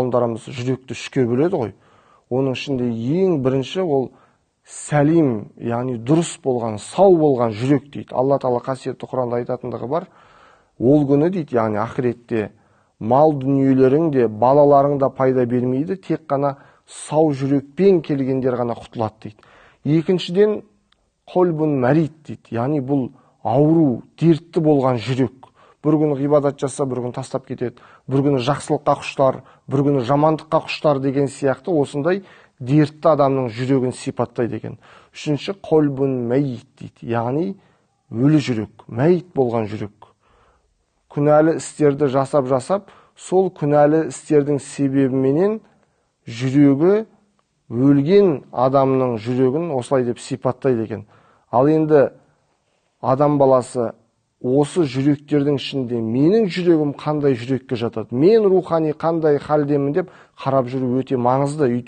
ғалымдарымыз жүректі үшке бөледі ғой. Оның ішінде ең бірінші ол сәлим, яғни дұрыс болған, сау болған жүрек дейді. Алла Тағала қасиетті Құранда айтатындығы бар. Ол күні дейді, яғни ақиретте мал дүниелерің де, балаларың да пайда бермейді, тек қана сау жүрекпен келгендер ғана құтылады дейді. Екіншіден, қолбун мәрит дейді, яғни бұл ауру, дертті болған жүрек. Бір күні ғибадат жаса, бір күні тастап кетеді, бір күні жақсылыққа құштар, бір күні жамандыққа құштар деген сияқты осындай дертті адамның жүрегін сипаттайды екен. Үшінші, қолбун мәйит дейді, яғни өлі жүрек, мәйит болған жүрек. Күнәлі істерді жасап, сол күнәлі істердің себебіменен жүрегі өлген адамның жүрегін осылай деп сипаттайды екен. Ал енді адам баласы осы жүректердің ішінде менің жүрегім қандай жүрекке жатады, мен рухани қандай халдемін деп қарап жүру өте маңызды.